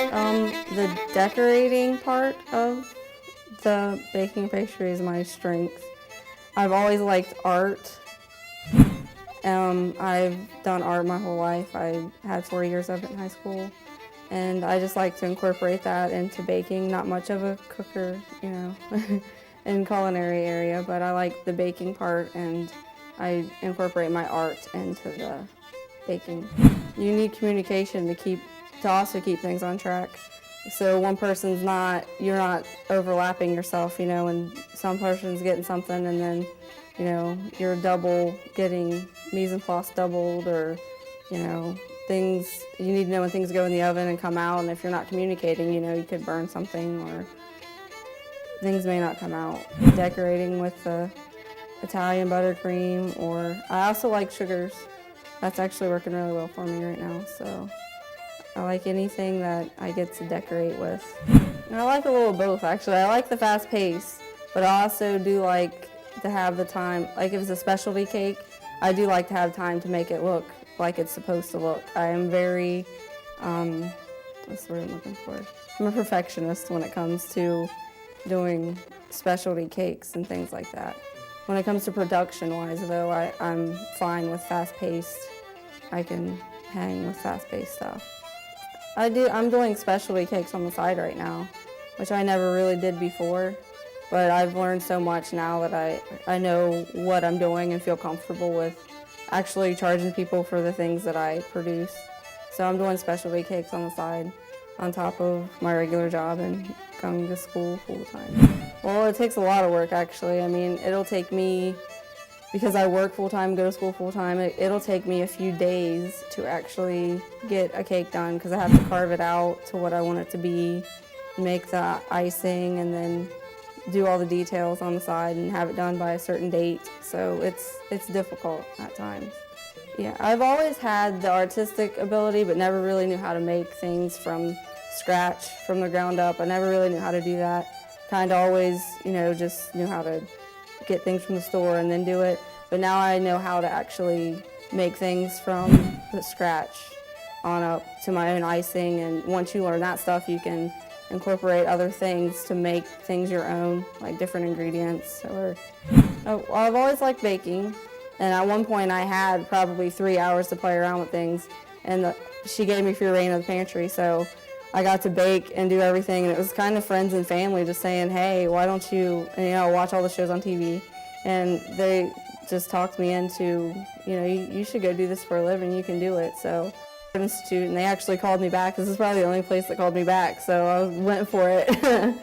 The decorating part of the baking pastry is my strength. I've always liked art. I've done art my whole life. I had 4 years of it in high school, and I just like to incorporate that into baking. Not much of a cooker, in culinary area, but I like the baking part, and I incorporate my art into the baking. You need communication to also keep things on track. So one person's you're not overlapping yourself, and some person's getting something and then, you're getting mise en place doubled, or, things, you need to know when things go in the oven and come out, and if you're not communicating, you could burn something or things may not come out. Decorating with the Italian buttercream, or I also like sugars. That's actually working really well for me right now, so I like anything that I get to decorate with. And I like a little of both, actually. I like the fast pace, but I also do like to have the time. Like if it's a specialty cake, I do like to have time to make it look like it's supposed to look. I am very, what's the word I'm looking for? I'm a perfectionist when it comes to doing specialty cakes and things like that. When it comes to production-wise, though, I'm fine with fast-paced. I can hang with fast-paced stuff. I'm doing specialty cakes on the side right now, which I never really did before, but I've learned so much now that I know what I'm doing and feel comfortable with actually charging people for the things that I produce. So I'm doing specialty cakes on the side on top of my regular job and going to school full-time. Well, it takes a lot of work, actually. I mean, it'll take me, because I work full-time, go to school full-time, it'll take me a few days to actually get a cake done, because I have to carve it out to what I want it to be, make the icing, and then do all the details on the side and have it done by a certain date. So it's difficult at times. Yeah, I've always had the artistic ability, but never really knew how to make things from scratch, from the ground up. I never really knew how to do that. Kind of always, just knew how to get things from the store and then do it. But now I know how to actually make things from the scratch on up to my own icing. And once you learn that stuff, you can incorporate other things to make things your own, like different ingredients. I've always liked baking. And at one point I had probably 3 hours to play around with things. And she gave me free reign of the pantry. So I got to bake and do everything, and it was kind of friends and family just saying, hey, why don't you, watch all the shows on TV. And they just talked me into, you should go do this for a living, you can do it. So Institute, and they actually called me back. This is probably the only place that called me back, so I went for it.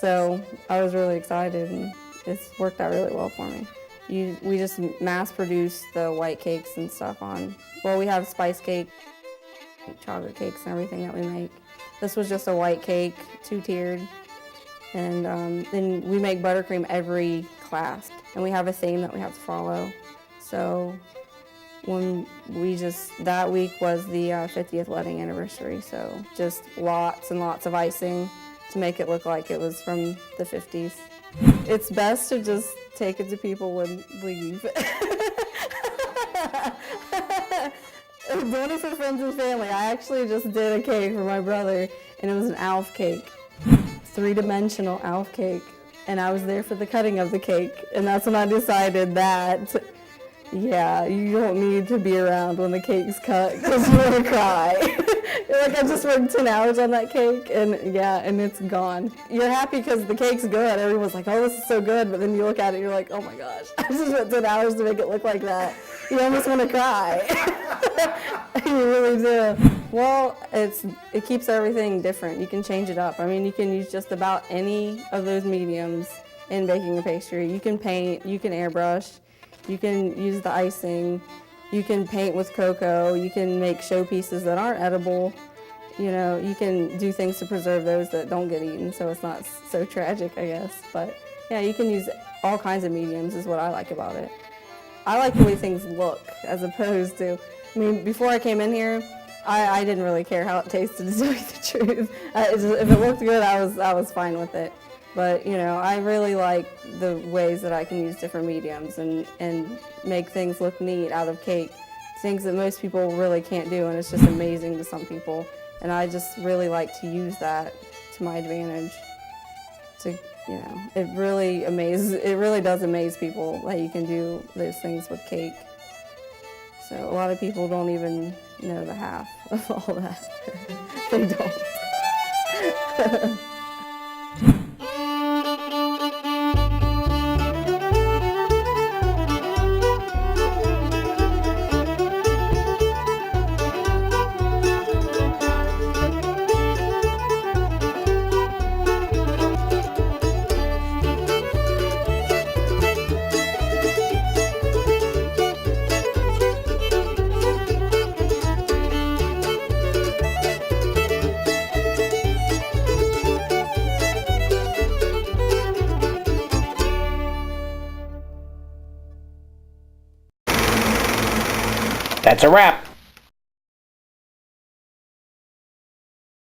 So I was really excited, and it's worked out really well for me. We just mass produce the white cakes and stuff we have spice cake, chocolate cakes and everything that we make. This was just a white cake, 2-tiered, and then we make buttercream every class, and we have a theme that we have to follow. So that week was the 50th wedding anniversary, so just lots and lots of icing to make it look like it was from the 50s. It's best to just take it to people and leave. Doing it for friends and family. I actually just did a cake for my brother, and it was an Alf cake, 3-dimensional Alf cake, and I was there for the cutting of the cake, and that's when I decided that, yeah, you don't need to be around when the cake's cut, because you're gonna cry. Like, I just worked 10 hours on that cake, and it's gone. You're happy because the cake's good. Everyone's like, oh, this is so good, but then you look at it, and you're like, oh my gosh, I just spent 10 hours to make it look like that. You almost want to cry. You really do. Well, it keeps everything different. You can change it up. I mean, you can use just about any of those mediums in baking a pastry. You can paint, you can airbrush, you can use the icing, you can paint with cocoa, you can make showpieces that aren't edible. You can do things to preserve those that don't get eaten, so it's not so tragic, I guess. But yeah, you can use all kinds of mediums is what I like about it. I like the way things look as opposed to, before I came in here, I didn't really care how it tasted, to tell you the truth. If it looked good, I was fine with it. But, I really like the ways that I can use different mediums and make things look neat out of cake, things that most people really can't do, and it's just amazing to some people. And I just really like to use that to my advantage. It really does amaze people that you can do those things with cake. So a lot of people don't even know the half of all that. They don't. That's a wrap.